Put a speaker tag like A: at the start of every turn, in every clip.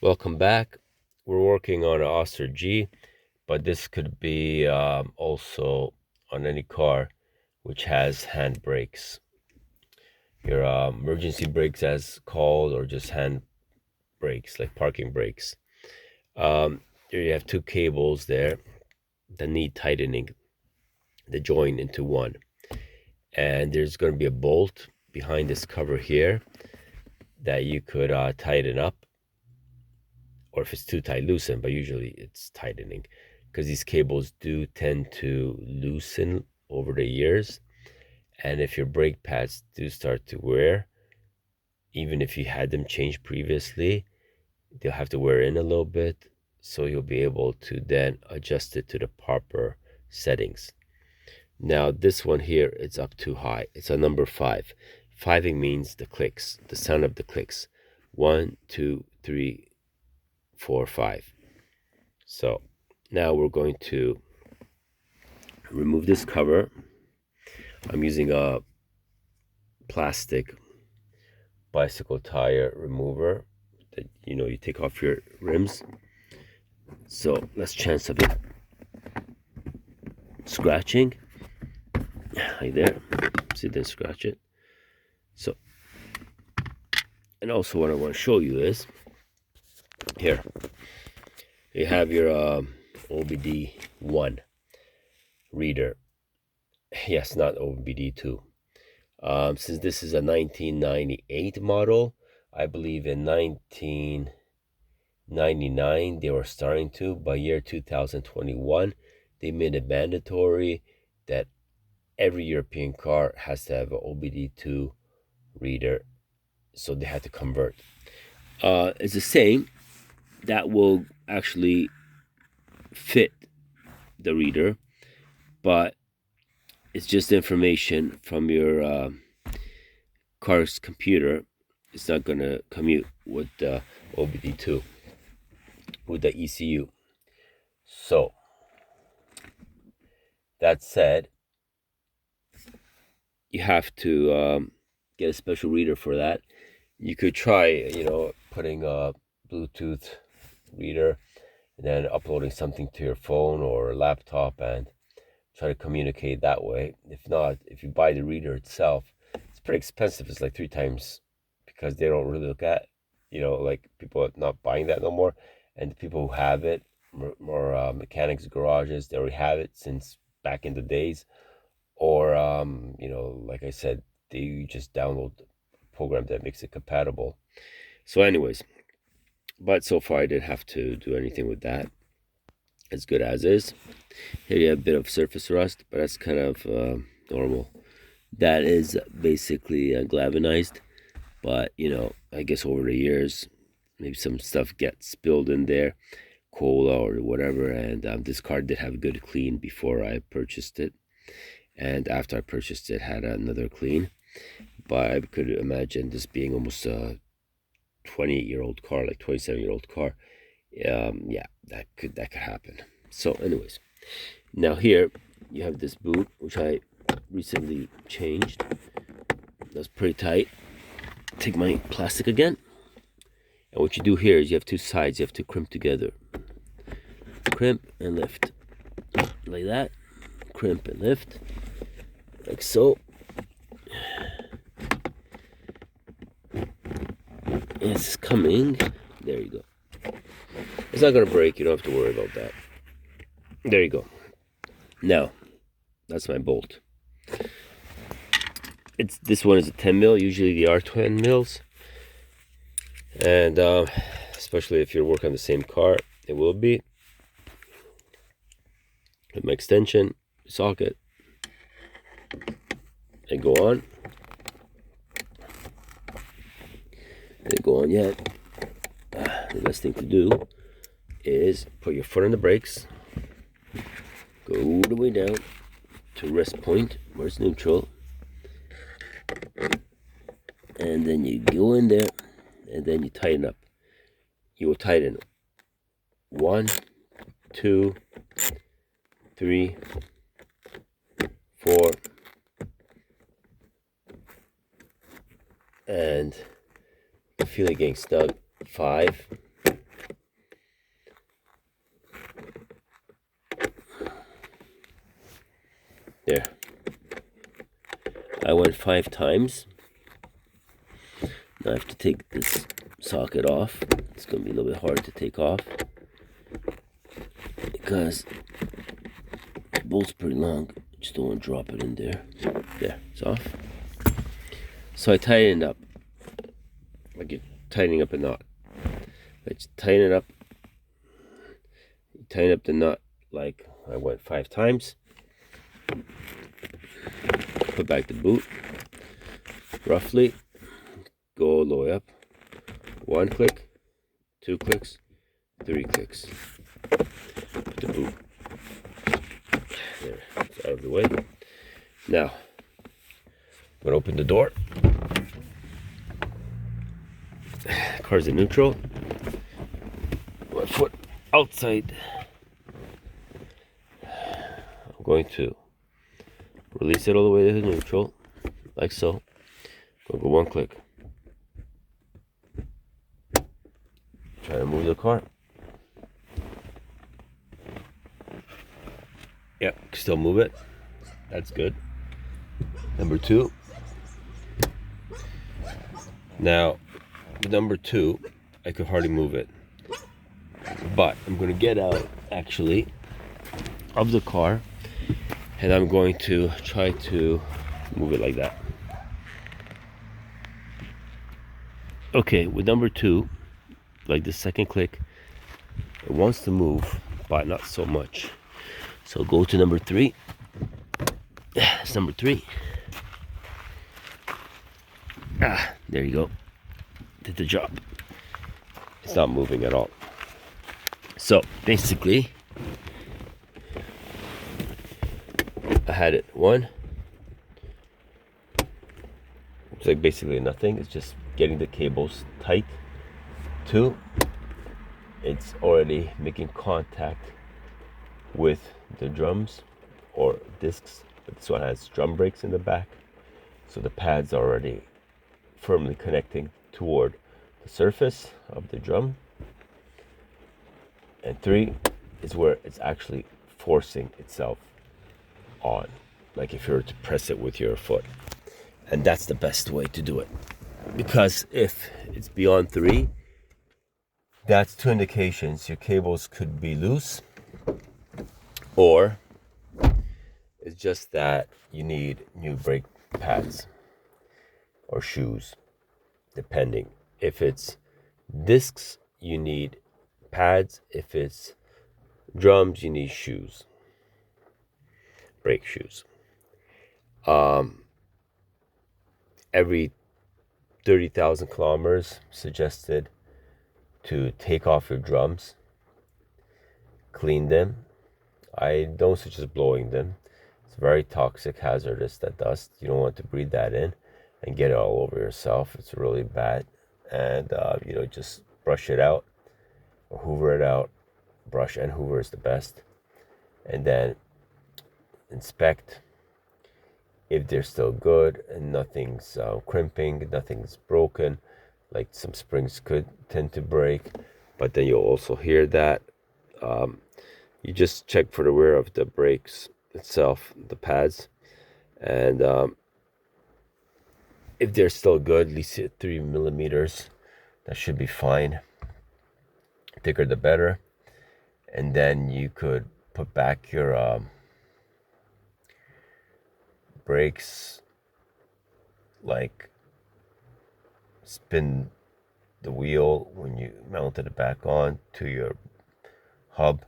A: Welcome back. We're working on an Oster G, but this could be also on any car which has hand brakes. Your emergency brakes, as called, or just hand brakes, like parking brakes. There you have two cables there that need tightening, the join into one. And there's going to be a bolt behind this cover here that you could tighten up, or if it's too tight, loosen, but usually it's tightening because these cables do tend to loosen over the years. And if your brake pads do start to wear, even if you had them changed previously, they'll have to wear in a little bit. So you'll be able to then adjust it to the proper settings. Now, this one here, it's up too high. It's a number 5. Fiving means the clicks, the sound of the clicks. 1, 2, 3, 4, 5. So now we're going to remove this cover. I'm using a plastic bicycle tire remover that you take off your rims. So less chance of it scratching. Like there. See, then scratch it. So, and also what I want to show you is here. You have your OBD1 reader. Yes, not OBD2. Since this is a 1998 model, I believe in 1999 they were starting to. By year 2021, they made it mandatory that every European car has to have an OBD2 reader, so they had to convert. It's the same that will actually fit the reader, but it's just information from your car's computer. It's not going to commute with the OBD2, with the ECU. So, that said, you have to get a special reader for that. You could try, putting a Bluetooth reader and then uploading something to your phone or laptop and try to communicate that way. If not, if you buy the reader itself, it's pretty expensive. It's like 3 times, because they don't really look at, like people are not buying that no more. And the people who have it, more mechanics garages, they already have it since back in the days. Or, like I said, they just download the program that makes it compatible. So, anyways, but so far I didn't have to do anything with that. It's good as is. Here you have a bit of surface rust, but that's kind of normal. That is basically galvanized, but I guess over the years, maybe some stuff gets spilled in there, cola or whatever, and this car did have a good clean before I purchased it, and after I purchased it, had another clean. But I could imagine this being almost a 28-year-old car, like 27-year-old car. Yeah, that could happen. So, anyways, now here you have this boot, which I recently changed. That's pretty tight. Take my plastic again, and what you do here is you have two sides. You have to crimp together. Crimp and lift, like that. Crimp and lift, like so. It's coming. There you go. It's not gonna break. You don't have to worry about that. There you go. Now, that's my bolt. This one is a 10 mil. Usually they are 10 mils, and especially if you're working on the same car, it will be. With my extension socket, and go on. Didn't go on yet. The best thing to do is put your foot on the brakes, go all the way down to rest point where it's neutral, and then you go in there, and then you tighten up. You will tighten 1, 2, 3, 4, and feel it getting snug. 5, I went 5 times. Now I have to take this socket off. It's going to be a little bit hard to take off because the bolt's pretty long. Just don't want to drop it in there. There, it's off. So I tighten it up like you're tightening up a knot. Let's tighten it up. You tighten up the nut like I went 5 times. Put back the boot roughly. Go all the way up. 1 click, 2 clicks, 3 clicks. Put the boot there, it's out of the way. Now I'm gonna open the door. Car's in neutral. My foot outside. I'm going to release it all the way to neutral, like so. Go 1 click. Try to move the car. Yep, still move it. That's good. Number 2. Now, with number 2, I could hardly move it. But I'm going to get out, actually, of the car. And I'm going to try to move it like that. Okay, with number 2, like the second click, it wants to move, but not so much. So go to number 3. It's number 3. There you go. Did the job. It's not moving at all. So basically, I had it 1. It's like basically nothing. It's just getting the cables tight. 2, it's already making contact with the drums or discs. This one has drum brakes in the back, so the pads are already firmly connecting toward the surface of the drum. And 3 is where it's actually forcing itself on, like if you were to press it with your foot. And that's the best way to do it, because if it's beyond 3, that's 2 indications. Your cables could be loose, or it's just that you need new brake pads or shoes, depending. If it's discs, you need pads. If it's drums, you need shoes, brake shoes. Every 30,000 kilometers suggested to take off your drums, clean them. I don't suggest blowing them. It's very toxic, hazardous, that dust. You don't want to breathe that in and get it all over yourself. It's really bad. And just brush it out or hoover it out. Brush and hoover is the best. And then inspect if they're still good and nothing's crimping, nothing's broken. Like some springs could tend to break, but then you'll also hear that. You just check for the wear of the brakes itself, the pads, and if they're still good, at least 3 millimeters, that should be fine. Thicker the better. And then you could put back your brakes, like spin the wheel when you mounted it back on to your hub,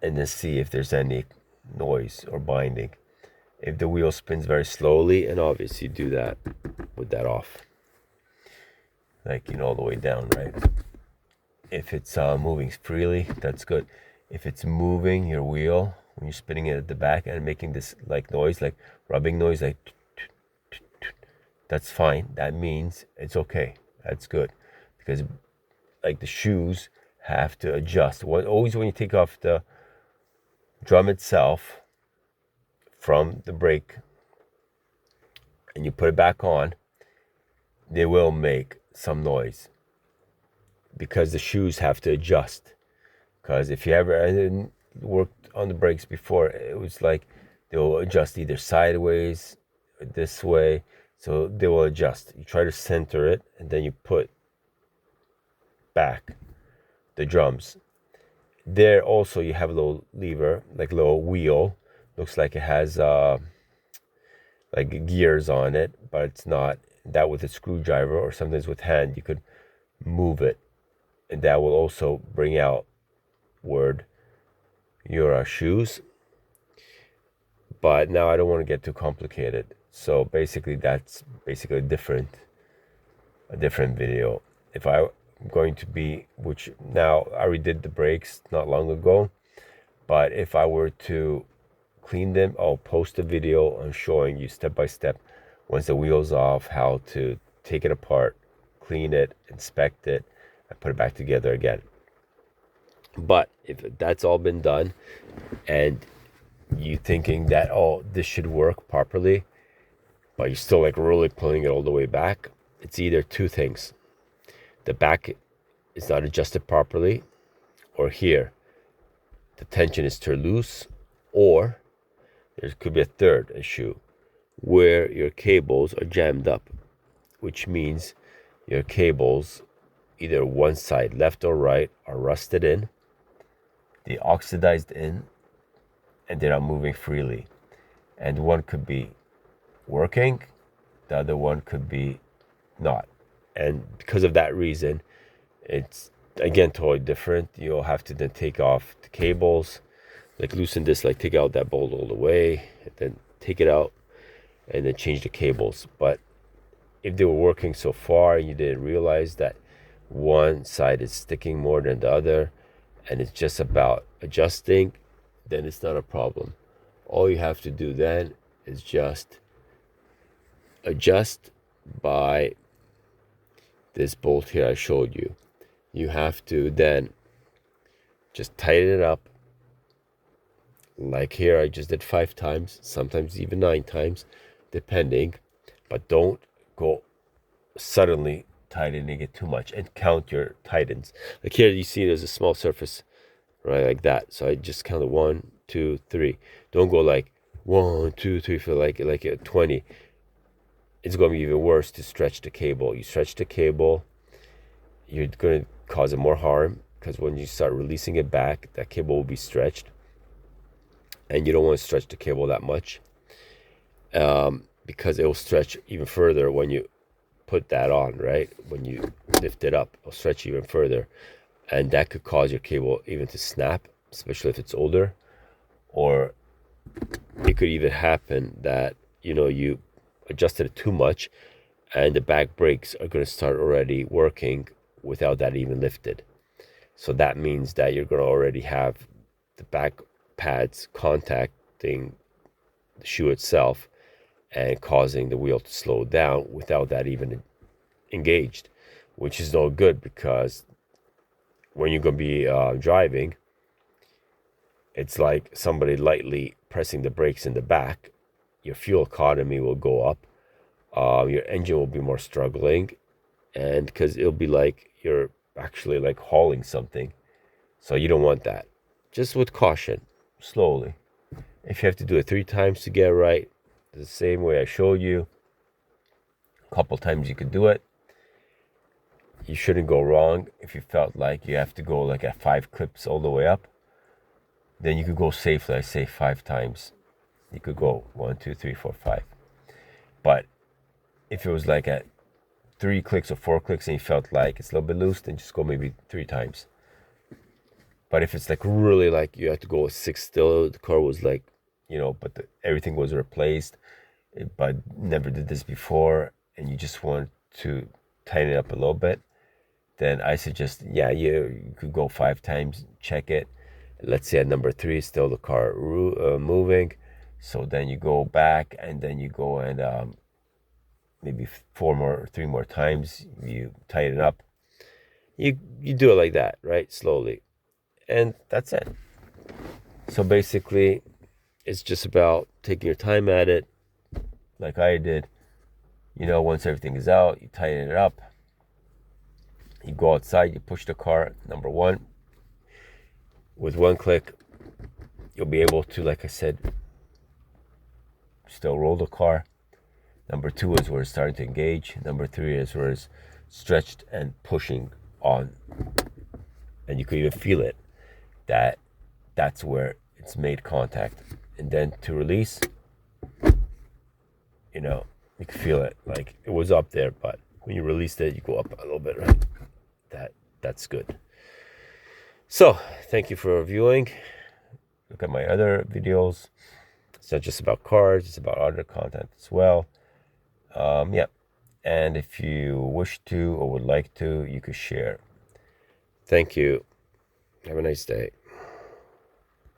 A: and then see if there's any noise or binding. If the wheel spins very slowly, and obviously do that with that off, like all the way down, right? If it's moving freely, that's good. If it's moving your wheel when you're spinning it at the back and making this like noise, like rubbing noise, like that's fine. That means it's okay. That's good, because like the shoes have to adjust. Always when you take off the drum itself from the brake and you put it back on, they will make some noise because the shoes have to adjust. Because if you ever worked on the brakes before, it was like They'll adjust either sideways or this way. So they will adjust. You try to center it, and then you put back the drums. There also you have a little lever, like a little wheel. Looks like it has like gears on it, but it's not. That with a screwdriver or sometimes with hand, you could move it, and that will also bring out word your shoes. But now I don't want to get too complicated. So basically that's basically a different video. If I'm going to be, which now I already did the brakes not long ago, but if I were to clean them, I'll post a video on showing you step by step, once the wheel's off, how to take it apart, clean it, inspect it, and put it back together again. But if that's all been done and you thinking that, oh, this should work properly, but you're still like really pulling it all the way back, it's either two things. The back is not adjusted properly, or here the tension is too loose, or there could be a third issue where your cables are jammed up, which means your cables, either one side, left or right, are rusted in, they oxidized in, and they're not moving freely. And one could be working, the other one could be not. And because of that reason, it's again totally different. You'll have to then take off the cables, like loosen this, like take out that bolt all the way, and then take it out, and then change the cables. But if they were working so far and you didn't realize that one side is sticking more than the other, and it's just about adjusting, then it's not a problem. All you have to do then is just adjust by this bolt here I showed you. You have to then just tighten it up. Like here, I just did 5 times, sometimes even 9 times, depending. But don't go suddenly tightening it too much, and count your tightens. Like here, you see there's a small surface, right, like that. So I just counted 1, 2, 3. Don't go like 1, 2, 3 for like a 20. It's going to be even worse to stretch the cable. You stretch the cable, you're going to cause it more harm, because when you start releasing it back, that cable will be stretched, and you don't want to stretch the cable that much, because it will stretch even further when you put that on, right? When you lift it up, it'll stretch even further, and that could cause your cable even to snap, especially if it's older. Or it could even happen that, you adjusted it too much, and the back brakes are going to start already working without that even lifted. So that means that you're going to already have the back pads contacting the shoe itself and causing the wheel to slow down without that even engaged, which is no good, because when you're going to be driving, it's like somebody lightly pressing the brakes in the back. Your fuel economy will go up, your engine will be more struggling, and because it'll be like you're actually like hauling something. So you don't want that. Just with caution, slowly. If you have to do it 3 times to get it right, the same way I showed you, a couple times you could do it. You shouldn't go wrong. If you felt like you have to go like at 5 clips all the way up, then you could go safely. I say 5 times. You could go 1, 2, 3, 4, 5. But if it was like at 3 clicks or 4 clicks and you felt like it's a little bit loose, then just go maybe 3 times. But if it's like really like you have to go with 6 still, the car was like, but everything was replaced, but never did this before, and you just want to tighten it up a little bit, then I suggest, you could go 5 times, check it. Let's say at number 3, still the car moving. So then you go back, and then you go and maybe 3 more times, you tighten up. You do it like that, right? Slowly. And that's it. So basically, it's just about taking your time at it, like I did. Once everything is out, you tighten it up. You go outside, you push the car, number 1. With 1 click, you'll be able to, like I said, still roll the car. Number 2 is where it's starting to engage. Number 3 is where it's stretched and pushing on. And you could even feel it. That's where it's made contact. And then to release, you know, you can feel it. Like it was up there, but when you released it, you go up a little bit, right? That's good. So, thank you for viewing. Look at my other videos. It's not just about cards, it's about other content as well. Yeah. And if you wish to or would like to, you could share. Thank you. Have a nice day.